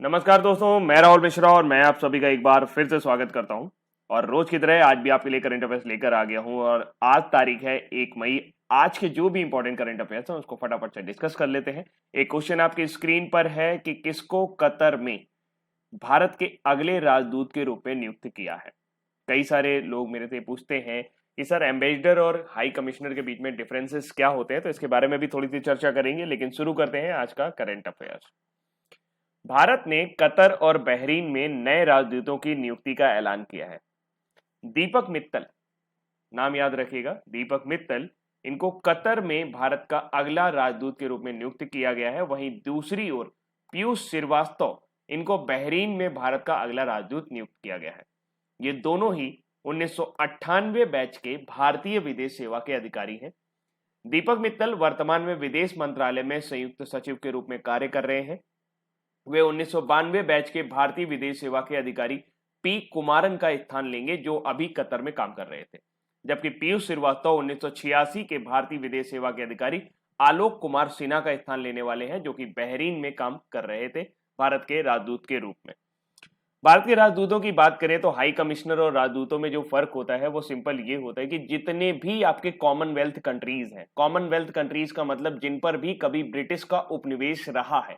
नमस्कार दोस्तों, मैं राहुल मिश्रा और मैं आप सभी का एक बार फिर से स्वागत करता हूं। और रोज की तरह आज भी आपके लिए करंट अफेयर्स लेकर आ गया हूं और आज तारीख है 1 मई। आज के जो भी इंपॉर्टेंट करंट अफेयर्स हैं उसको फटाफट से डिस्कस कर लेते हैं। एक क्वेश्चन आपकी स्क्रीन पर है कि किसको कतर में भारत के अगले राजदूत के रूप में नियुक्त किया है। कई सारे लोग मेरे से पूछते हैं कि सर एम्बेसडर और हाई कमिश्नर के बीच में डिफरेंसेस क्या होते हैं, तो इसके बारे में भी थोड़ी सी चर्चा करेंगे। लेकिन शुरू करते हैं आज का करंट अफेयर्स। भारत ने कतर और बहरीन में नए राजदूतों की नियुक्ति का ऐलान किया है। दीपक मित्तल, नाम याद रखिएगा, दीपक मित्तल, इनको कतर में भारत का अगला राजदूत के रूप में नियुक्त किया गया है। वहीं दूसरी ओर पीयूष श्रीवास्तव, इनको बहरीन में भारत का अगला राजदूत नियुक्त किया गया है। ये दोनों ही 1998 बैच के भारतीय विदेश सेवा के अधिकारी हैं। दीपक मित्तल वर्तमान में विदेश मंत्रालय में संयुक्त सचिव के रूप में कार्य कर रहे हैं। वे 1992 बैच के भारतीय विदेश सेवा के अधिकारी पी कुमारन का स्थान लेंगे, जो अभी कतर में काम कर रहे थे। जबकि पीयूष श्रीवास्तव 1986 के भारतीय विदेश सेवा के अधिकारी आलोक कुमार सिन्हा का स्थान लेने वाले हैं, जो कि बहरीन में काम कर रहे थे भारत के राजदूत के रूप में। भारत के राजदूतों की बात करें तो हाई कमिश्नर और राजदूतों में जो फर्क होता है वो सिंपल ये होता है कि जितने भी आपके कॉमनवेल्थ कंट्रीज हैं, कॉमनवेल्थ कंट्रीज का मतलब जिन पर भी कभी ब्रिटिश का उपनिवेश रहा है,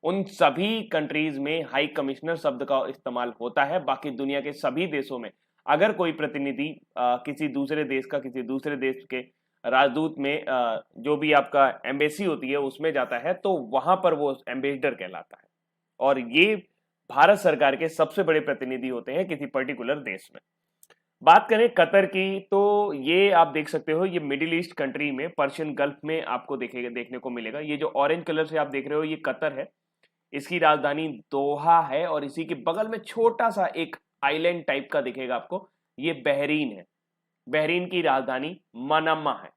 उन सभी कंट्रीज में हाई कमिश्नर शब्द का इस्तेमाल होता है। बाकी दुनिया के सभी देशों में अगर कोई प्रतिनिधि किसी दूसरे देश का किसी दूसरे देश के राजदूत में जो भी आपका एम्बेसी होती है उसमें जाता है, तो वहां पर वो एम्बेसडर कहलाता है। और ये भारत सरकार के सबसे बड़े प्रतिनिधि होते हैं किसी पर्टिकुलर देश में। बात करें कतर की, तो ये आप देख सकते हो, ये मिडिल ईस्ट कंट्री में पर्शियन गल्फ में आपको देखने को मिलेगा। ये जो ऑरेंज कलर से आप देख रहे हो ये कतर है। इसकी राजधानी दोहा है और इसी के बगल में छोटा सा एक आइलैंड टाइप का दिखेगा आपको, ये बहरीन है। बहरीन की राजधानी मनामा है।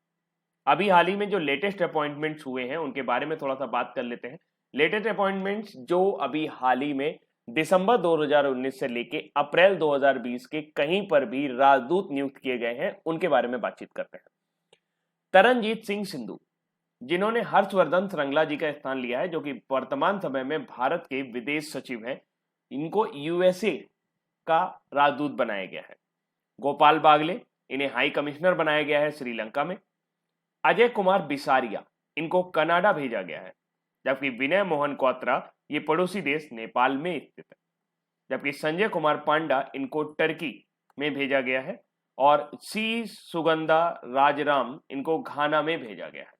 अभी हाल ही में जो लेटेस्ट अपॉइंटमेंट्स हुए हैं उनके बारे में थोड़ा सा बात कर लेते हैं। लेटेस्ट अपॉइंटमेंट्स जो अभी हाल ही में दिसंबर 2019 से लेके अप्रैल 2020 के कहीं पर भी राजदूत नियुक्त किए गए हैं उनके बारे में बातचीत करते हैं। तरनजीत सिंह सिंधु, जिन्होंने हर्षवर्धन श्रृंगला जी का स्थान लिया है, जो कि वर्तमान समय में भारत के विदेश सचिव हैं, इनको यूएसए का राजदूत बनाया गया है। गोपाल बागले, इन्हें हाई कमिश्नर बनाया गया है श्रीलंका में। अजय कुमार बिसारिया, इनको कनाडा भेजा गया है। जबकि विनय मोहन क्वात्रा, ये पड़ोसी देश नेपाल में स्थित है। जबकि संजय कुमार पांडा, इनको टर्की में भेजा गया है। और सी सुगंधा राजराम, इनको घाना में भेजा गया है।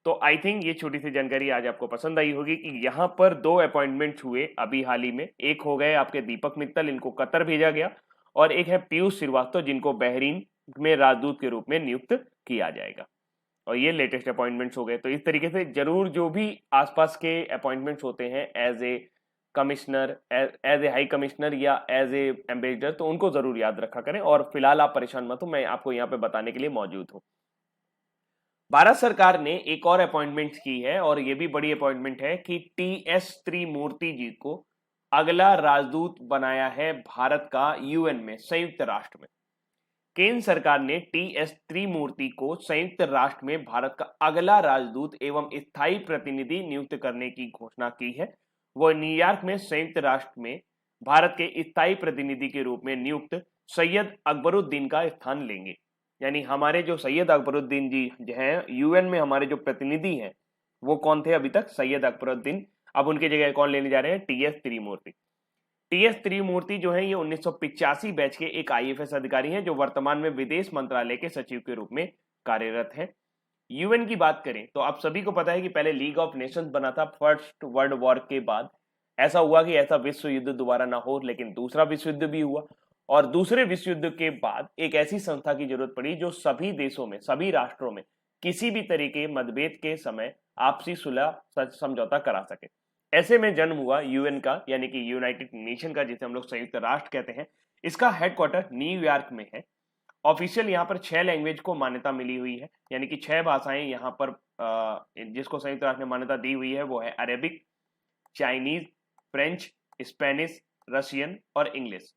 तो आई थिंक ये छोटी सी जानकारी आज आपको पसंद आई होगी कि यहाँ पर दो अपॉइंटमेंट्स हुए अभी हाल ही में। एक हो गए आपके दीपक मित्तल, इनको कतर भेजा गया, और एक है पीयूष श्रीवास्तव, जिनको बहरीन में राजदूत के रूप में नियुक्त किया जाएगा। और ये लेटेस्ट अपॉइंटमेंट्स हो गए। तो इस तरीके से जरूर जो भी आसपास के अपॉइंटमेंट्स होते हैं as a commissioner, as a high commissioner या एज ए एम्बेसडर, तो उनको जरूर याद रखा करें। और फिलहाल आप परेशान मत हो, मैं आपको यहाँ पे बताने के लिए मौजूद हूँ। भारत सरकार ने एक और अपॉइंटमेंट की है और यह भी बड़ी अपॉइंटमेंट है कि टीएस त्रिमूर्ति जी को अगला राजदूत बनाया है भारत का यूएन में, संयुक्त राष्ट्र में। केंद्र सरकार ने टीएस त्रिमूर्ति को संयुक्त राष्ट्र में भारत का अगला राजदूत एवं स्थायी प्रतिनिधि नियुक्त करने की घोषणा की है। वह न्यूयॉर्क में संयुक्त राष्ट्र में भारत के स्थायी प्रतिनिधि के रूप में नियुक्त सैयद अकबरुद्दीन का स्थान लेंगे। यानी हमारे जो सैयद अकबरुद्दीन जी हैं यूएन में, हमारे जो प्रतिनिधि हैं, वो कौन थे अभी तक? सैयद अकबरुद्दीन। अब उनकी जगह कौन लेने जा रहे हैं? टीएस त्रिमूर्ति। टीएस त्रिमूर्ति जो है ये 1985 बैच के एक आईएफएस अधिकारी हैं, जो वर्तमान में विदेश मंत्रालय के सचिव के रूप में कार्यरत हैं। यूएन की बात करें तो आप सभी को पता है कि पहले लीग ऑफ नेशंस बना था फर्स्ट वर्ल्ड वॉर के बाद। ऐसा हुआ कि ऐसा विश्व युद्ध दोबारा ना हो, लेकिन दूसरा विश्व युद्ध भी हुआ। और दूसरे विश्व युद्ध के बाद एक ऐसी संस्था की जरूरत पड़ी जो सभी देशों में, सभी राष्ट्रों में किसी भी तरीके मतभेद के समय आपसी सुलह समझौता करा सके। ऐसे में जन्म हुआ यूएन का, यानी कि यूनाइटेड नेशन का, जिसे हम लोग संयुक्त राष्ट्र कहते हैं। इसका हेडक्वार्टर न्यूयॉर्क में है। ऑफिशियल यहाँ पर 6 लैंग्वेज को मान्यता मिली हुई है, यानी कि 6 भाषाएं यहाँ पर जिसको संयुक्त राष्ट्र ने मान्यता दी हुई है वो है Arabic, Chinese, French, Spanish, Russian और इंग्लिश।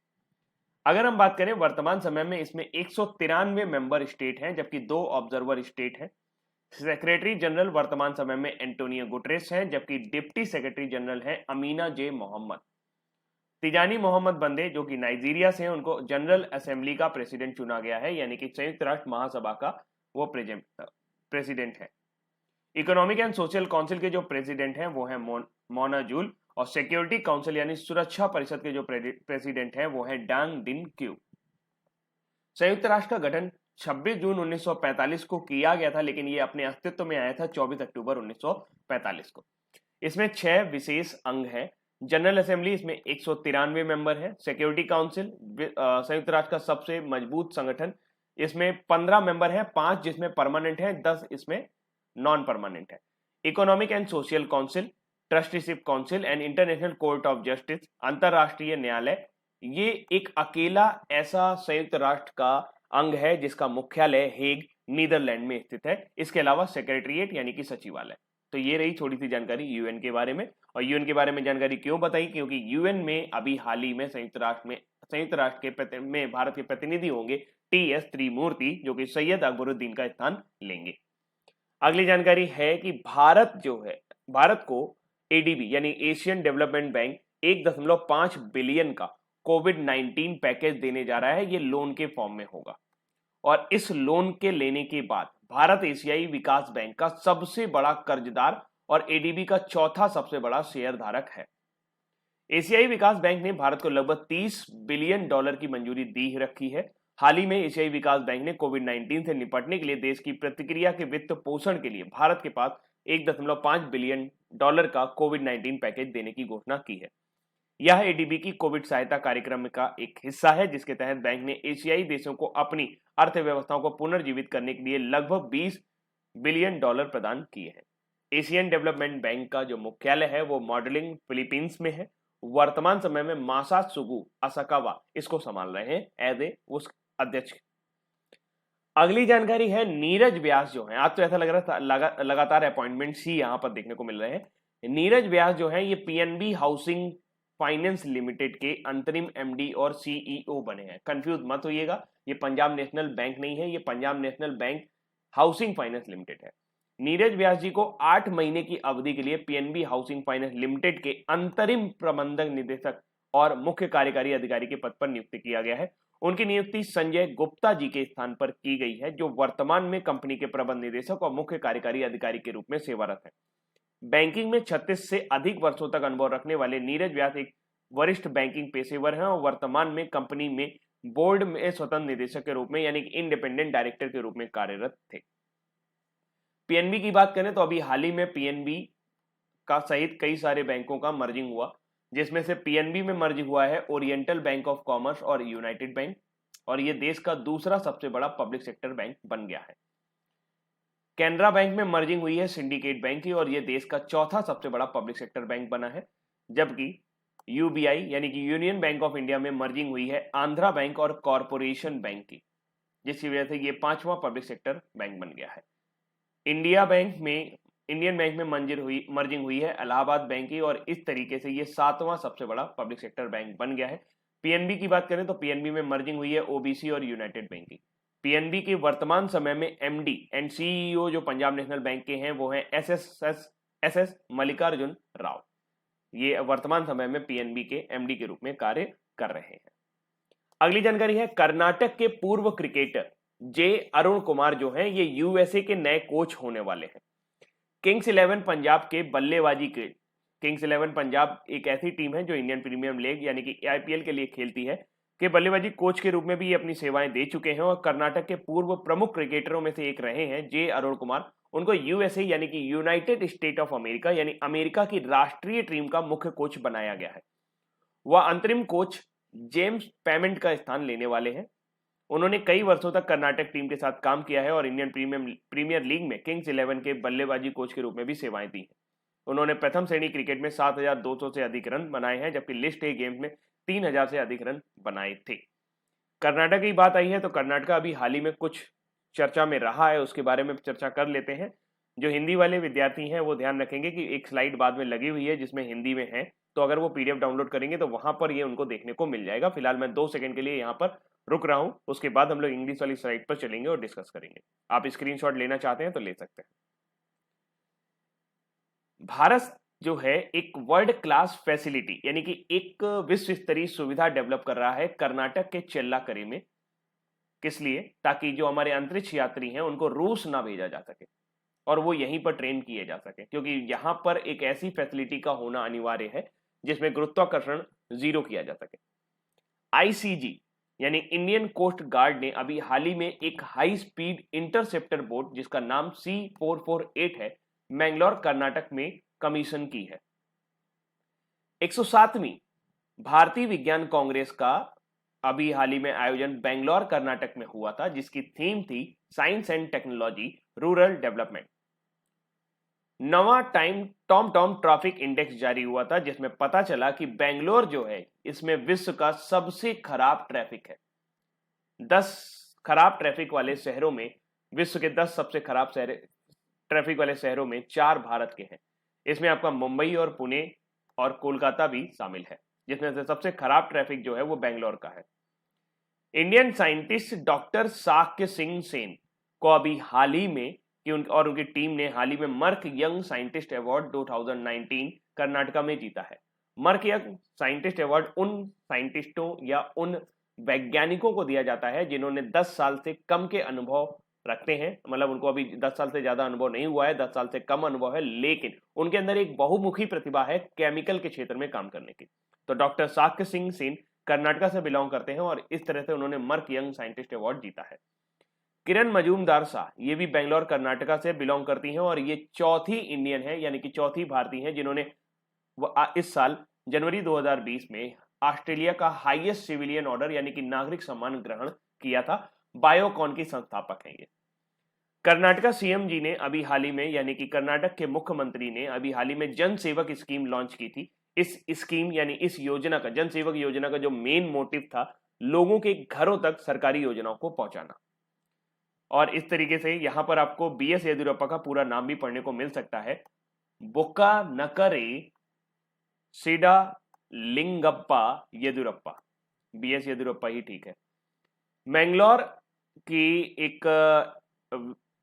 अगर हम बात करें वर्तमान समय में इसमें 193 मेंबर स्टेट हैं, जबकि 2 ऑब्जर्वर स्टेट हैं। सेक्रेटरी जनरल वर्तमान समय में एंटोनियो गुटरेस हैं, जबकि डिप्टी सेक्रेटरी जनरल हैं अमीना जे मोहम्मद। तिजानी मोहम्मद बंदे जो कि नाइजीरिया से हैं, उनको जनरल असेंबली का प्रेसिडेंट चुना गया है, यानी कि संयुक्त राष्ट्र महासभा का वो प्रेसिडेंट है। इकोनॉमिक एंड सोशल काउंसिल के जो प्रेसिडेंट हैं वो हैं मोना जूल, और सिक्योरिटी काउंसिल यानी सुरक्षा परिषद के जो प्रेसिडेंट हैं वो हैं डांग डिन क्यू। संयुक्त राष्ट्र का गठन 26 जून 1945 को किया गया था, लेकिन ये अपने अस्तित्व में आया था 24 अक्टूबर 1945 को। इसमें 6 विशेष अंग हैं। जनरल असेंबली, इसमें 193 मेंबर हैं। सिक्योरिटी काउंसिल, संयुक्त राष्ट्र का सबसे मजबूत संगठन, इसमें 15 मेंबर हैं, 5 जिसमें परमानेंट हैं, 10 इसमें नॉन परमानेंट है। Economic and social council, trusteeship council and international court of justice, अंतरराष्ट्रीय न्यायालय, ये एक अकेला ऐसा संयुक्त राष्ट्र का अंग है जिसका मुख्यालय हेग नीदरलैंड में स्थित है। इसके अलावा सेक्रेटरीट यानी कि सचिवालय। तो ये रही थोड़ी सी जानकारी यूएन के बारे में। और यूएन के बारे में जानकारी क्यों बताई, क्योंकि यूएन में अभी हाल ही में संयुक्त राष्ट्र के भारत के प्रतिनिधि होंगे टीएस त्रिमूर्ति, जो कि सैयद अकबरुद्दीन का स्थान लेंगे। अगली जानकारी है कि भारत को एडीबी यानी एशियन डेवलपमेंट बैंक 1.5 बिलियन का कोविड-19 पैकेज देने जा रहा है। ये लोन के फॉर्म में होगा, और इस लोन के लेने के बाद भारत एशियाई विकास बैंक का सबसे बड़ा कर्जदार और एडीबी का चौथा सबसे बड़ा शेयर धारक है। एशियाई विकास बैंक ने भारत को लगभग $30 बिलियन की मंजूरी दी रखी है। हाल ही में एशियाई विकास बैंक ने कोविड-19 से निपटने के लिए देश की प्रतिक्रिया के वित्त पोषण के लिए भारत के पास $1.5 बिलियन का कोविड-19 पैकेज देने की घोषणा की है। यह एडीबी की कोविड सहायता कार्यक्रम का एक हिस्सा है, जिसके तहत बैंक ने एशियाई देशों को अपनी अर्थव्यवस्थाओं को पुनर्जीवित करने के लिए लगभग $20 बिलियन प्रदान किए हैं। एशियन डेवलपमेंट बैंक का जो मुख्यालय है वो मॉडलिंग फिलीपींस में है। वर्तमान समय में मासात्सुगु असाकावा इसको संभाल रहे हैं एज ए उस अध्यक्ष। अगली जानकारी है नीरज व्यास जो है, आज तो ऐसा लग रहा था लगातार अपॉइंटमेंट्स ही यहाँ पर देखने को मिल रहे हैं। नीरज व्यास जो है ये पीएनबी हाउसिंग फाइनेंस लिमिटेड के अंतरिम एमडी और सीईओ बने हैं। कंफ्यूज मत होइएगा, ये पंजाब नेशनल बैंक नहीं है, ये Punjab national bank housing finance limited है। नीरज व्यास जी को 8 महीने की अवधि के लिए पीएनबी हाउसिंग फाइनेंस लिमिटेड के अंतरिम प्रबंधक निदेशक और मुख्य कार्यकारी अधिकारी के पद पर नियुक्त किया गया है। उनकी नियुक्ति संजय गुप्ता जी के स्थान पर की गई है, जो वर्तमान में कंपनी के प्रबंध निदेशक और मुख्य कार्यकारी अधिकारी के रूप में सेवारत है। बैंकिंग में 36 से अधिक वर्षों तक अनुभव रखने वाले नीरज व्यास एक वरिष्ठ बैंकिंग पेशेवर हैं और वर्तमान में कंपनी में बोर्ड में स्वतंत्र निदेशक के रूप में यानी कि इंडिपेंडेंट डायरेक्टर के रूप में कार्यरत थे। पीएनबी की बात करें तो अभी हाल ही में पीएनबी का सहित कई सारे बैंकों का मर्जिंग हुआ, जिसमें से पीएनबी में मर्ज हुआ है ओरिएंटल बैंक ऑफ कॉमर्स और यूनाइटेड बैंक, और ये देश का दूसरा सबसे बड़ा पब्लिक सेक्टर बैंक बन गया है। कैनरा बैंक में मर्जिंग हुई है सिंडिकेट बैंक की, और ये देश का चौथा सबसे बड़ा पब्लिक सेक्टर बैंक बना है। जबकि यूबीआई यानी कि यूनियन बैंक ऑफ इंडिया में मर्जिंग हुई है आंध्रा बैंक और कॉरपोरेशन बैंक की, जिसकी वजह से ये 5वां पब्लिक सेक्टर बैंक बन गया है। इंडियन बैंक में मर्जिंग हुई है इलाहाबाद बैंक की, और इस तरीके से ये 7वां सबसे बड़ा पब्लिक सेक्टर बैंक बन गया है। पीएनबी की बात करें तो पीएनबी में मर्जिंग हुई है ओबीसी और यूनाइटेड बैंक की। पीएनबी के वर्तमान समय में एमडी एंड सीईओ जो पंजाब नेशनल बैंक के हैं वो हैं एस मल्लिकार्जुन राव। ये वर्तमान समय में पीएनबी के एमडी के रूप में कार्य कर रहे हैं। अगली जानकारी है कर्नाटक के पूर्व क्रिकेटर जे अरुण कुमार जो हैं ये यूएसए के नए कोच होने वाले हैं। किंग्स 11 पंजाब के बल्लेबाजी के किंग्स 11 पंजाब एक ऐसी टीम है जो इंडियन प्रीमियर लीग यानी कि आईपीएल के लिए खेलती है, के बल्लेबाजी कोच के रूप में भी ये अपनी सेवाएं दे चुके हैं और कर्नाटक के पूर्व प्रमुख क्रिकेटरों में से एक रहे हैं जे अरुण कुमार। उनको यूएसए यानी कि यूनाइटेड स्टेट ऑफ अमेरिका यानी अमेरिका की राष्ट्रीय टीम का मुख्य कोच बनाया गया है। वह अंतरिम कोच जेम्स पेमेंट का स्थान लेने वाले हैं। उन्होंने कई वर्षों तक कर्नाटक टीम के साथ काम किया है और इंडियन प्रीमियर लीग में किंग्स 11 के बल्लेबाजी कोच के रूप में भी सेवाएं दी हैं। उन्होंने प्रथम श्रेणी क्रिकेट में 7,200 से अधिक रन बनाए हैं, जबकि लिस्ट ए गेम्स में 3,000 से अधिक रन बनाए थे। कर्नाटक की बात आई है तो कर्नाटक अभी हाल ही में कुछ चर्चा में रहा है, उसके बारे में चर्चा कर लेते हैं। जो हिंदी वाले विद्यार्थी हैं वो ध्यान रखेंगे कि एक स्लाइड बाद में लगी हुई है जिसमें हिंदी में है, तो अगर वो पीडीएफ डाउनलोड करेंगे तो वहां पर ये उनको देखने को मिल जाएगा। फिलहाल मैं 2 सेकंड के लिए यहाँ पर रुक रहा हूं, उसके बाद हम लोग इंग्लिश वाली स्लाइड पर चलेंगे और डिस्कस करेंगे। आप स्क्रीनशॉट लेना चाहते हैं तो ले सकते हैं। भारत जो है एक वर्ल्ड क्लास फैसिलिटी यानी कि एक विश्व स्तरीय सुविधा डेवलप कर रहा है कर्नाटक के चेल्लाकरे में। किस लिए? ताकि जो हमारे अंतरिक्ष यात्री हैं उनको रूस ना भेजा जा सके और वो यहीं पर ट्रेन किए जा सके, क्योंकि यहां पर एक ऐसी फैसिलिटी का होना अनिवार्य है जिसमें गुरुत्वाकर्षण 0 किया जा सके। आईसीजी यानी इंडियन कोस्ट गार्ड ने अभी हाल ही में एक हाई स्पीड इंटरसेप्टर बोट जिसका नाम C448 है, मैंगलोर कर्नाटक में कमीशन की है। 107वीं भारतीय विज्ञान कांग्रेस का अभी हाल ही में आयोजन बेंगलोर कर्नाटक में हुआ था, जिसकी थीम थी science and technology rural development. नवा टाइम टॉम ट्रैफिक इंडेक्स जारी हुआ था जिसमें पता चला कि बेंगलोर जो है इसमें विश्व का सबसे खराब ट्रैफिक है। 10 खराब ट्रैफिक वाले शहरों में, विश्व के 10 सबसे खराब शहर ट्रैफिक वाले शहरों में 4 भारत के हैं। इसमें आपका मुंबई और पुणे और कोलकाता भी शामिल है, जिसमें से सबसे खराब ट्रैफिक जो है वो बेंगलोर का है। Indian scientist doctor Shakya Singh Sen को अभी हाल ही में उनकी टीम ने हाल ही में Merck young scientist award 2019 Karnataka में जीता है। मर्क यंग साइंटिस्ट अवार्ड उन साइंटिस्टों या उन वैज्ञानिकों को दिया जाता है जिन्होंने 10 साल से कम के अनुभव रखते हैं, मतलब उनको अभी 10 साल से ज्यादा अनुभव नहीं हुआ है, 10 साल से कम अनुभव है, लेकिन उनके अंदर एक बहुमुखी प्रतिभा है केमिकल के क्षेत्र में काम करने की। तो डॉक्टर साक्य सिंह सेन कर्नाटका से बिलोंग करते हैं और इस तरह से उन्होंने मर्क यंग साइंटिस्ट अवार्ड जीता है। किरण मजूमदार शाह ये भी बेंगलोर कर्नाटका से बिलोंग करती हैं और ये चौथी इंडियन है, यानी कि चौथी भारतीय हैं जिन्होंने इस साल जनवरी 2020 में ऑस्ट्रेलिया का हाईएस्ट सिविलियन ऑर्डर यानी कि नागरिक सम्मान ग्रहण किया था। बायोकॉन की संस्थापक हैं ये। कर्नाटका सीएम जी ने अभी हाल ही में, यानी कि कर्नाटक के मुख्यमंत्री ने अभी हाल ही में जन सेवक स्कीम लॉन्च की थी। इस स्कीम यानी इस योजना का, जन सेवक योजना का जो मेन मोटिव था लोगों के घरों तक सरकारी योजनाओं को पहुंचाना। और इस तरीके से यहां पर आपको बीएस येदियुरप्पा का पूरा नाम भी पढ़ने को मिल सकता है, बुक्का नकरे सिडा लिंगप्पा येदियुरप्पा। बीएस येदियुरप्पा ही ठीक है। मैंगलोर की एक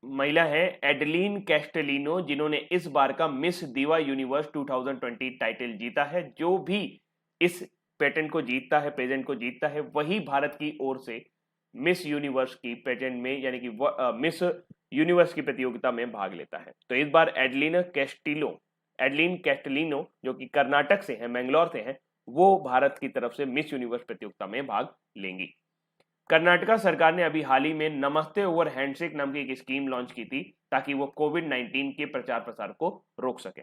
महिला है एडलीन कैस्टेलिनो, जिन्होंने इस बार का मिस दिवा यूनिवर्स 2020 टाइटल जीता है। जो भी इस पेटेंट को जीतता है, पेजेंट को जीतता है, वही भारत की ओर से मिस यूनिवर्स की पेजेंट में यानी कि मिस यूनिवर्स की प्रतियोगिता में भाग लेता है। तो इस बार एडलीन कैस्टेलिनो जो कि कर्नाटक से है, मैंगलोर से है, वो भारत की तरफ से मिस यूनिवर्स प्रतियोगिता में भाग लेंगी। कर्नाटका सरकार ने अभी हाल ही में नमस्ते ओवर हैंडशेक नाम की एक स्कीम लॉन्च की थी ताकि वो कोविड-19 के प्रचार प्रसार को रोक सके।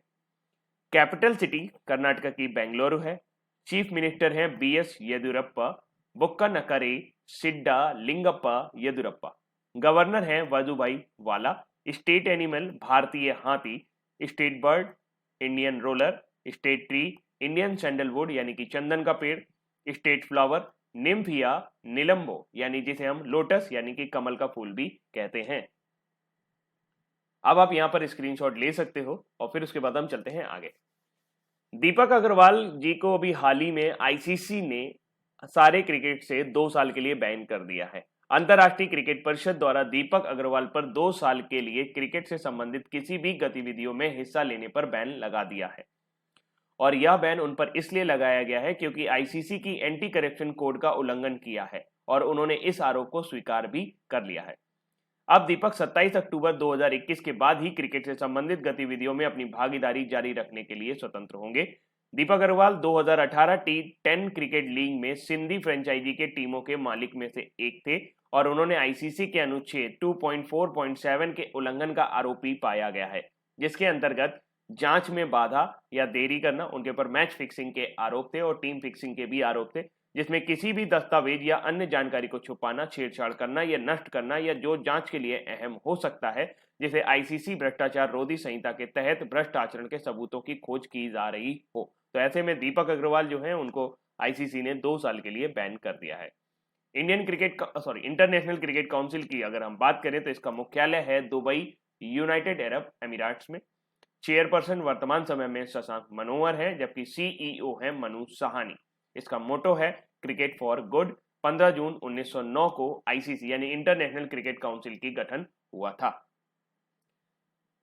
कैपिटल सिटी कर्नाटका की बेंगलुरु है। चीफ मिनिस्टर हैं बीएस येदियुरप्पा, बुक्का नकरे सिड्डा लिंगप्पा येदियुरप्पा। गवर्नर हैं वजुभाई वाला। स्टेट एनिमल भारतीय हाथी, state bird Indian roller, state tree Indian sandalwood यानी कि चंदन का पेड़, स्टेट फ्लावर निम्फिया निलंबो यानी जिसे हम लोटस यानी कि कमल का फूल भी कहते हैं। अब आप यहां पर स्क्रीनशॉट ले सकते हो और फिर उसके बाद हम चलते हैं आगे। दीपक अग्रवाल जी को अभी हाल ही में आईसीसी ने सारे क्रिकेट से 2 साल के लिए बैन कर दिया है। अंतरराष्ट्रीय क्रिकेट परिषद द्वारा दीपक अग्रवाल पर 2 साल के लिए क्रिकेट से संबंधित किसी भी गतिविधियों में हिस्सा लेने पर बैन लगा दिया है और यह बैन उन पर इसलिए लगाया गया है क्योंकि आईसीसी की एंटी करप्शन कोड का उल्लंघन किया है और उन्होंने इस आरोप को स्वीकार भी कर लिया है। अब दीपक 27 अक्टूबर 2021 के बाद ही क्रिकेट से संबंधित गतिविधियों में अपनी भागीदारी जारी रखने के लिए स्वतंत्र होंगे। दीपक अग्रवाल 2018 टी10 क्रिकेट लीग में सिंधी फ्रेंचाइजी के टीमों के मालिक में से एक थे और उन्होंने आईसीसी के अनुच्छेद 2.4.7 के उल्लंघन का आरोपी पाया गया है, जिसके अंतर्गत जांच में बाधा या देरी करना, उनके ऊपर मैच फिक्सिंग के आरोप थे और टीम फिक्सिंग के भी आरोप थे, जिसमें किसी भी दस्तावेज या अन्य जानकारी को छुपाना, छेड़छाड़ करना या नष्ट करना या जो जांच के लिए अहम हो सकता है, जिसे आईसीसी भ्रष्टाचार रोधी संहिता के तहत भ्रष्ट आचरण के सबूतों की खोज की जा रही हो। तो ऐसे में दीपक अग्रवाल जो है उनको आईसीसी ने 2 साल के लिए बैन कर दिया है। इंटरनेशनल क्रिकेट काउंसिल की अगर हम बात करें तो इसका मुख्यालय है दुबई, यूनाइटेड अरब अमीराट्स में। चेयरपर्सन वर्तमान समय में शशांक मनोहर है, जबकि सीईओ है मनु सहानी। इसका मोटो है क्रिकेट फॉर गुड, 15 जून 1909 को आईसीसी यानी इंटरनेशनल क्रिकेट काउंसिल की गठन हुआ था।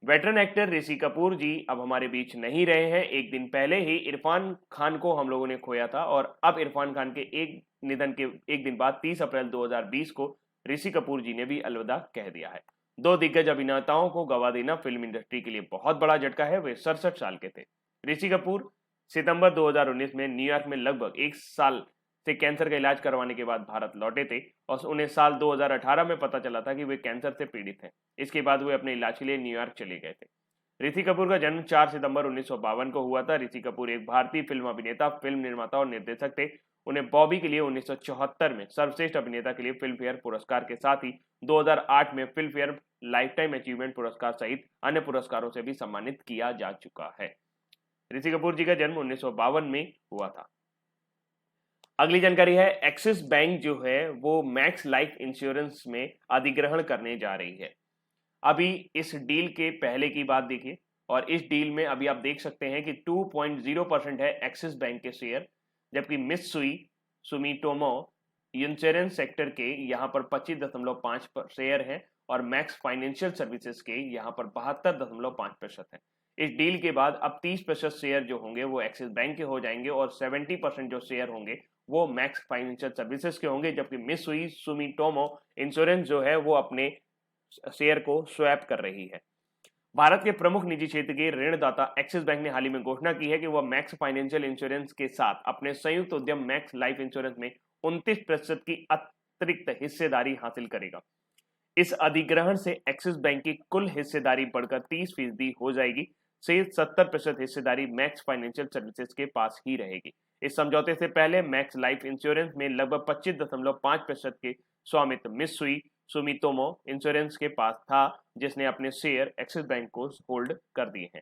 वेटरन एक्टर ऋषि कपूर जी अब हमारे बीच नहीं रहे हैं। एक दिन पहले ही इरफान खान को हम लोगों ने खोया था और अब इरफान खान के एक निधन के एक दिन बाद 30 अप्रैल 2020 को ऋषि कपूर जी ने भी अलविदा कह दिया है। दो दिग्गज अभिनेताओं को गवा देना फिल्म इंडस्ट्री के लिए बहुत बड़ा झटका है। वे 67 साल के थे। ऋषि कपूर सितंबर 2019 में न्यूयॉर्क में लगभग एक साल से कैंसर का इलाज करवाने के बाद भारत लौटे थे और उन्हें साल 2018 में पता चला था कि वे कैंसर से पीड़ित हैं। इसके बाद वे अपने इलाज के लिए न्यूयॉर्क चले गए थे। ऋषि कपूर का जन्म 4 सितंबर 1952 को हुआ था। ऋषि कपूर एक भारतीय फिल्म अभिनेता, फिल्म निर्माता और निर्देशक थे। उन्हें बॉबी के लिए 1974 में सर्वश्रेष्ठ अभिनेता के लिए फिल्म फेयर पुरस्कार के साथ ही 2008 में फिल्म फेयर लाइफटाइम अचीवमेंट पुरस्कार सहित अन्य पुरस्कारों से भी सम्मानित किया जा चुका है। ऋषि कपूर जी का जन्म 1952 में हुआ था। अगली जानकारी है, एक्सिस बैंक जो है वो मैक्स लाइफ इंश्योरेंस में अधिग्रहण करने जा रही है। अभी इस डील के पहले की बात देखिए और इस डील में अभी आप देख सकते हैं कि 2.0% है एक्सिस बैंक के शेयर, जबकि मित्सुई सुमिटोमो इंश्योरेंस सेक्टर के यहाँ पर 25.5 शेयर हैं और मैक्स फाइनेंशियल सर्विसेज के यहाँ पर 72.5% है। इस डील के बाद अब 30% शेयर जो होंगे वो एक्सिस बैंक के हो जाएंगे और 70% जो शेयर होंगे वो मैक्स फाइनेंशियल सर्विसेज के होंगे, जबकि मित्सुई सुमिटोमो इंश्योरेंस जो है वो अपने शेयर को स्वैप कर रही है। भारत के प्रमुख निजी क्षेत्र के ऋणदाता एक्सिस बैंक ने हाल ही में घोषणा की है कि वह मैक्स फाइनेंशियल इंश्योरेंस के साथ अपने संयुक्त उद्यम मैक्स लाइफ इंश्योरेंस में 29% की अतिरिक्त हिस्सेदारी हासिल करेगा। इस अधिग्रहण से एक्सिस बैंक की कुल हिस्सेदारी बढ़कर 30% हो जाएगी। से 70% हिस्सेदारी मैक्स फाइनेंशियल सर्विसेज के पास ही रहेगी। इस समझौते से पहले मैक्स लाइफ इंश्योरेंस में लगभग 25.5% के स्वामित्व मित्सुई सुमितोमो इंश्योरेंस के पास था, जिसने अपने शेयर एक्सिस बैंक को होल्ड कर दिए हैं।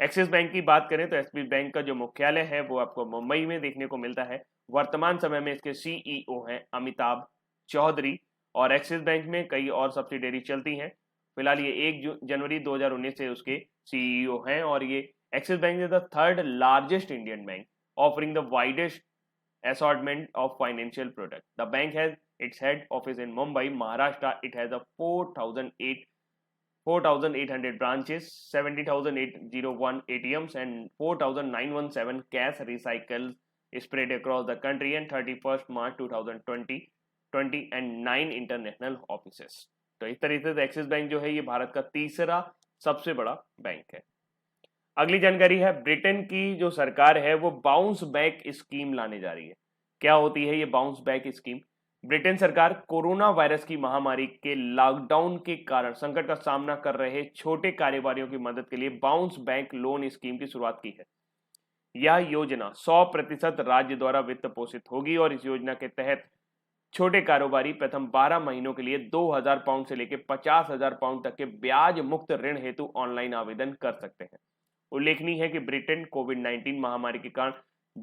एक्सिस बैंक की बात करें तो एक्सिस बैंक का जो मुख्यालय है वो आपको मुंबई में देखने को मिलता है। वर्तमान समय में इसके सीईओ हैं अमिताभ चौधरी और एक्सिस बैंक में कई और सब्सिडरी चलती हैं। फिलहाल ये 1 जनवरी 2019 से उसके सीईओ हैं और ये axis bank is the third largest Indian bank offering the widest assortment of financial products. The bank has its head office in Mumbai, Maharashtra. It has a 4,800 branches, 70,801 ATMs and 4,917 cash recycles spread across the country and 31st March 2020 and 9 international offices. तो इस तरीके से axis bank जो है ये भारत का तीसरा सबसे बड़ा बैंक है। अगली जानकारी है, ब्रिटेन की जो सरकार है वो बाउंस बैक स्कीम लाने जा रही है। क्या होती है ये बाउंस बैक स्कीम? ब्रिटेन सरकार कोरोना वायरस की महामारी के लॉकडाउन के कारण संकट का सामना कर रहे छोटे कारोबारियों की मदद के लिए बाउंस बैक लोन स्कीम की शुरुआत की है। यह योजना 100% राज्य द्वारा वित्त पोषित होगी और इस योजना के तहत छोटे कारोबारी प्रथम 12 महीनों के लिए 2,000 पाउंड से लेकर 50,000 पाउंड तक के ब्याज मुक्त ऋण हेतु ऑनलाइन आवेदन कर सकते हैं। उल्लेखनीय है कि ब्रिटेन कोविड-19 महामारी के कारण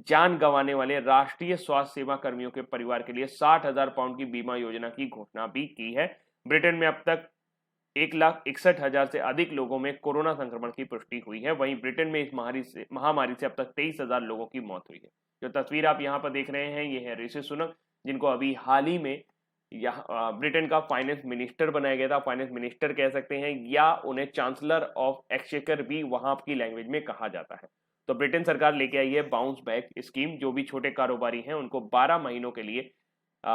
जान गंवाने वाले राष्ट्रीय स्वास्थ्य सेवा कर्मियों के परिवार के लिए 60,000 पाउंड की बीमा योजना की घोषणा भी की है। ब्रिटेन में अब तक 1,61,000 से अधिक लोगों में कोरोना संक्रमण की पुष्टि हुई है। वहीं ब्रिटेन में इस महामारी से अब तक 23,000 लोगों की मौत हुई है। जो तस्वीर आप यहाँ पर देख रहे हैं ये है ऋषि सुनक, जिनको अभी हाल ही में ब्रिटेन का फाइनेंस मिनिस्टर बनाया गया था। फाइनेंस मिनिस्टर कह सकते हैं या उन्हें चांसलर ऑफ एक्सचेकर भी वहां की लैंग्वेज में कहा जाता है। तो ब्रिटेन सरकार लेके आई है बाउंस बैक स्कीम। जो भी छोटे कारोबारी हैं उनको 12 महीनों के लिए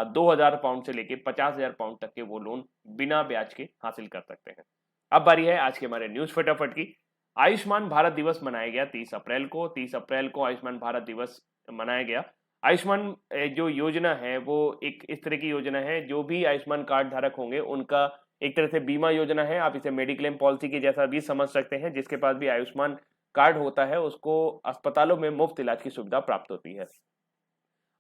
2,000 पाउंड से लेके 50,000 पाउंड तक के वो लोन बिना ब्याज के हासिल कर सकते हैं। अब बारी है आज के हमारे न्यूज फटाफट की। आयुष्मान भारत दिवस मनाया गया 30 अप्रैल को। 30 अप्रैल को आयुष्मान भारत दिवस मनाया गया। आयुष्मान जो योजना है वो एक इस तरह की योजना है, जो भी आयुष्मान कार्ड धारक होंगे उनका एक तरह से बीमा योजना है। आप इसे मेडिक्लेम पॉलिसी के जैसा भी समझ सकते हैं। जिसके पास भी आयुष्मान कार्ड होता है उसको अस्पतालों में मुफ्त इलाज की सुविधा प्राप्त होती है।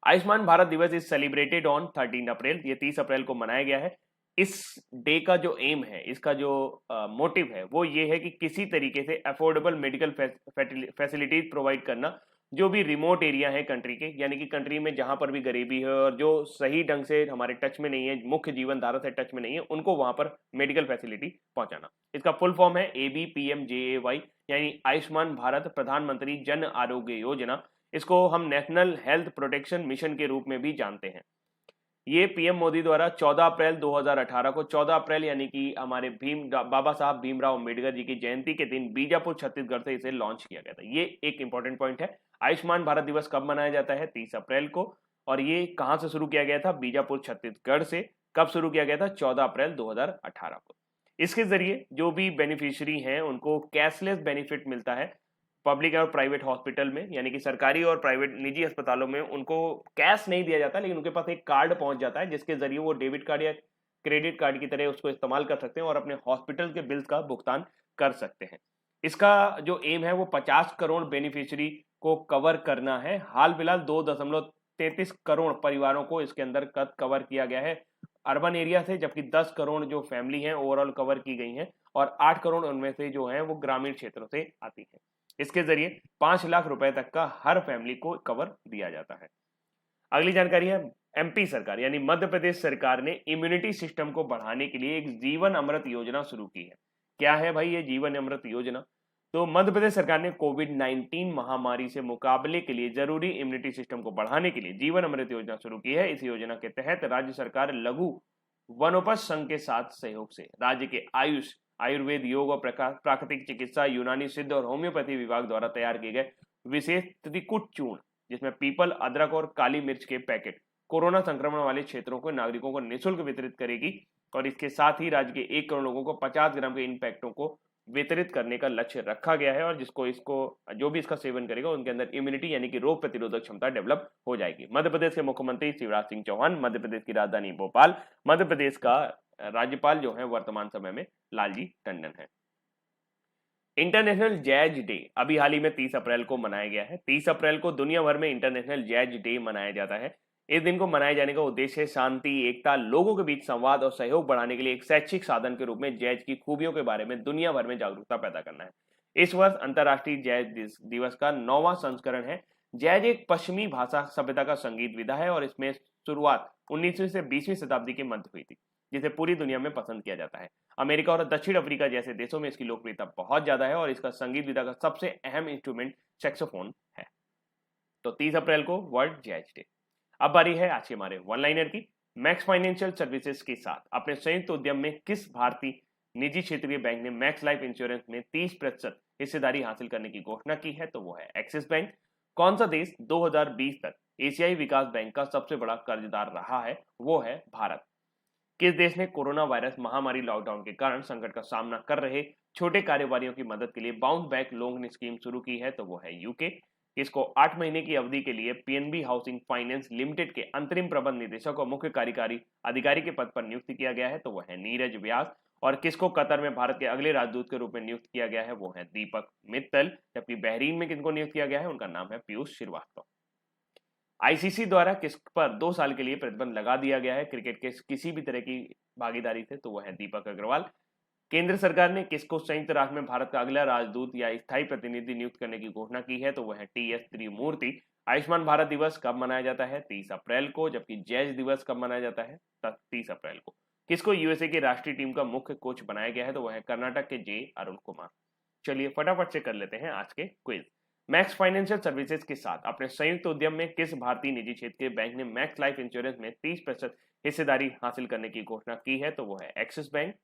आयुष्मान भारत दिवस इज सेलिब्रेटेड ऑन 13 अप्रैल। ये 30 अप्रैल को मनाया गया है। इस डे का जो एम है, इसका जो मोटिव है वो ये है कि किसी तरीके से अफोर्डेबल मेडिकल फैसिलिटीज प्रोवाइड करना जो भी रिमोट एरिया है कंट्री के, यानी कि कंट्री में जहां पर भी गरीबी है और जो सही ढंग से हमारे टच में नहीं है, मुख्य जीवन धारा से टच में नहीं है, उनको वहां पर मेडिकल फैसिलिटी पहुंचाना। इसका फुल फॉर्म है ABPMJAY, यानी आयुष्मान भारत प्रधानमंत्री जन आरोग्य योजना। इसको हम नेशनल हेल्थ प्रोटेक्शन मिशन के रूप में भी जानते हैं। ये पीएम मोदी द्वारा 14 अप्रैल 2018 को 14 अप्रैल यानी कि हमारे बाबा साहब भीमराव अम्बेडकर जी की जयंती के दिन बीजापुर छत्तीसगढ़ से इसे लॉन्च किया गया था। ये एक इंपॉर्टेंट पॉइंट है। आयुष्मान भारत दिवस कब मनाया जाता है? 30 अप्रैल को। और ये कहां से शुरू किया गया था? बीजापुर छत्तीसगढ़ से। कब शुरू किया गया था? 14 अप्रैल 2018 को। इसके जरिए जो भी बेनिफिशियरी हैं उनको कैशलेस बेनिफिट मिलता है पब्लिक और प्राइवेट हॉस्पिटल में, यानी कि सरकारी और प्राइवेट निजी अस्पतालों में उनको कैश नहीं दिया जाता, लेकिन उनके पास एक कार्ड पहुंच जाता है जिसके जरिए वो डेबिट कार्ड या क्रेडिट कार्ड की तरह उसको इस्तेमाल कर सकते हैं और अपने हॉस्पिटल के बिल्स का भुगतान कर सकते हैं। इसका जो एम है वो 50 करोड़ बेनिफिशियरी को कवर करना है। हाल फिलहाल 2.33 करोड़ परिवारों को इसके अंदर कवर किया गया है अर्बन एरिया से, जबकि 10 करोड़ जो फैमिली हैं ओवरऑल कवर की गई हैं और 8 करोड़ उनमें से जो हैं वो ग्रामीण क्षेत्रों से आती हैं। इसके जरिए 5 लाख रुपए तक का हर फैमिली को कवर दिया जाता है। अगली जानकारी है एमपी सरकार यानी मध्य प्रदेश सरकार ने इम्यूनिटी सिस्टम को बढ़ाने के लिए एक जीवन अमृत योजना शुरू की है। क्या है भाई ये जीवन अमृत योजना? तो मध्य प्रदेश सरकार ने कोविड-19 महामारी से मुकाबले के लिए जरूरी इम्यूनिटी सिस्टम को बढ़ाने के लिए जीवन अमृत योजना शुरू की है। इस योजना के तहत राज्य सरकार लघु वनोपज संघ के साथ सहयोग से राज्य के आयुष, आयुर्वेद, योग और प्राकृतिक चिकित्सा, यूनानी सिद्ध और होम्योपैथी विभाग द्वारा तैयार किए गए विशेष त्रिकुट चूर्ण, जिसमें पीपल, अदरक और काली मिर्च के पैकेट कोरोना संक्रमण वाले क्षेत्रों को नागरिकों को निःशुल्क वितरित करेगी। और इसके साथ ही राज्य के 1 करोड़ लोगों को 50 ग्राम के इन पैकेटों को वितरित करने का लक्ष्य रखा गया है। और जो भी इसका सेवन करेगा उनके अंदर इम्यूनिटी यानी कि रोग प्रतिरोधक क्षमता डेवलप हो जाएगी। मध्य प्रदेश के मुख्यमंत्री शिवराज सिंह चौहान, मध्य प्रदेश की राजधानी भोपाल, मध्य प्रदेश का राज्यपाल जो है वर्तमान समय में लालजी टंडन है। इंटरनेशनल जैज डे अभी हाल ही में 30 अप्रैल को मनाया गया है। 30 अप्रैल को दुनिया भर में इंटरनेशनल जैज डे मनाया जाता है। इस दिन को मनाए जाने का उद्देश्य है शांति, एकता, लोगों के बीच संवाद और सहयोग बढ़ाने के लिए एक शैक्षिक साधन के रूप में जैज की खूबियों के बारे में दुनिया भर में जागरूकता पैदा करना है। इस वर्ष अंतर्राष्ट्रीय जैज दिवस का 9वां संस्करण है। जैज एक पश्चिमी भाषा सभ्यता का संगीत विधा है और इसमें शुरुआत 19वीं से 20वीं शताब्दी के मध्य हुई थी, जिसे पूरी दुनिया में पसंद किया जाता है। अमेरिका और दक्षिण अफ्रीका जैसे देशों में इसकी लोकप्रियता बहुत ज्यादा है और इसका संगीत विधा का सबसे अहम इंस्ट्रूमेंट सैक्सोफोन है। तो 30 अप्रैल को वर्ल्ड जैज डे। अब बारी है आज के हमारे वन लाइनर की। मैक्स फाइनेंशियल सर्विसेज के साथ अपने संयुक्त उद्यम में किस भारतीय निजी क्षेत्रीय बैंक ने मैक्स लाइफ इंश्योरेंस में 30% हिस्सेदारी हासिल करने की घोषणा की है? तो वो है एक्सिस बैंक। कौन सा देश 2020 तक एशियाई विकास बैंक का सबसे बड़ा कर्जदार रहा है? वो है भारत। किस देश ने कोरोना वायरस महामारी लॉकडाउन के कारण संकट का सामना कर रहे छोटे कारोबारियों की मदद के लिए बाउंस बैक लोन स्कीम शुरू की है? तो वो है यूके। किसको 8 महीने की अवधि के लिए पीएनबी हाउसिंग फाइनेंस लिमिटेड के अंतरिम प्रबंध निदेशक और मुख्य कार्यकारी अधिकारी के पद पर नियुक्त किया गया है? तो वो है नीरज व्यास। और किसको कतर में भारत के अगले राजदूत के रूप में नियुक्त किया गया है? वो है दीपक मित्तल। जबकि बहरीन में किनको नियुक्त किया गया है? उनका नाम है पीयूष श्रीवास्तव। आईसीसी द्वारा किस पर 2 साल के लिए प्रतिबंध लगा दिया गया है क्रिकेट के किसी भी तरह की भागीदारी से? तो वो है दीपक अग्रवाल। केंद्र सरकार ने किसको संयुक्त राष्ट्र में भारत का अगला राजदूत या स्थायी प्रतिनिधि नियुक्त करने की घोषणा की है? तो वो है टीएस त्रिमूर्ति। आयुष्मान भारत दिवस कब मनाया जाता है? 30 अप्रैल को। जबकि जैज दिवस कब मनाया जाता है? 30 अप्रैल को। किसको यूएसए की राष्ट्रीय टीम का मुख्य कोच बनाया गया है? तो वह है कर्नाटक के जे अरुण कुमार। चलिए फटाफट से कर लेते हैं आज के क्विज। मैक्स फाइनेंशियल सर्विसेज के साथ अपने संयुक्त उद्यम में किस भारतीय निजी क्षेत्र के बैंक ने मैक्स लाइफ इंश्योरेंस में 30% हिस्सेदारी हासिल करने की घोषणा की है? तो वो है एक्सिस बैंक।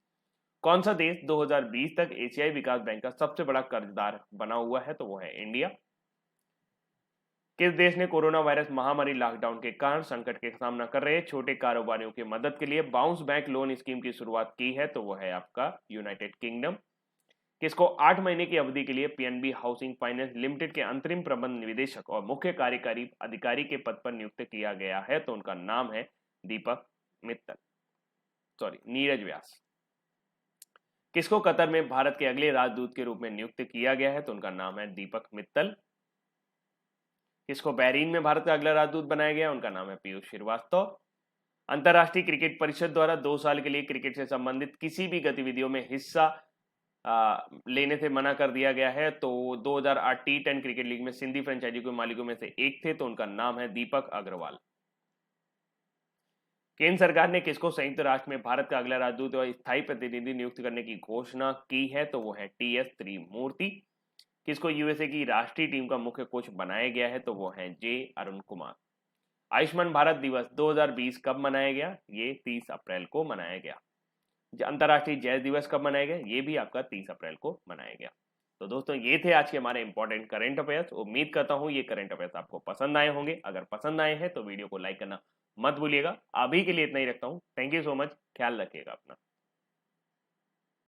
कौन सा देश 2020 तक एशियाई विकास बैंक का सबसे बड़ा कर्जदार बना हुआ है? तो वो है इंडिया। किस देश ने कोरोना वायरस महामारी लॉकडाउन के कारण संकट के सामना कर रहे छोटे कारोबारियों की मदद के लिए बाउंस बैक लोन स्कीम की शुरुआत की है? तो वो है आपका यूनाइटेड किंगडम। किसको 8 महीने की अवधि के लिए पीएनबी हाउसिंग फाइनेंस लिमिटेड के अंतरिम प्रबंध निदेशक और मुख्य कार्यकारी अधिकारी के पद पर नियुक्त किया गया है? तो उनका नाम है दीपक मित्तल, नीरज व्यास। किसको कतर में भारत के अगले राजदूत के रूप में नियुक्त किया गया है? तो उनका नाम है दीपक मित्तल। किसको बहरीन में भारत का अगला राजदूत बनाया गया? उनका नाम है पीयूष श्रीवास्तव। अंतरराष्ट्रीय क्रिकेट परिषद द्वारा 2 साल के लिए क्रिकेट से संबंधित किसी भी गतिविधियों में हिस्सा लेने से मना कर दिया गया है। तो 2008 टी10 क्रिकेट लीग में सिंधी फ्रेंचाइजी के मालिकों में से एक थे, तो उनका नाम है दीपक अग्रवाल। केंद्र सरकार ने किसको संयुक्त राष्ट्र में भारत का अगला राजदूत और स्थायी प्रतिनिधि नियुक्त करने की घोषणा की है? तो वो है टीएस त्रिमूर्ति। किसको यूएसए की राष्ट्रीय टीम का मुख्य कोच बनाया गया है? तो वो है जे अरुण कुमार। आयुष्मान भारत दिवस 2020 कब मनाया गया? ये 30 अप्रैल को मनाया गया। अंतर्राष्ट्रीय जैव दिवस कब मनाया गया? ये भी आपका 30 अप्रैल को मनाया गया। तो दोस्तों ये थे आज के हमारे इंपॉर्टेंट करंट अफेयर्स। उम्मीद करता हूँ ये करंट अफेयर्स आपको पसंद आए होंगे। अगर पसंद आए हैं तो वीडियो को लाइक करना मत भूलिएगा। अभी के लिए इतना ही रखता हूँ। Thank you so much. ख्याल रखिएगा अपना।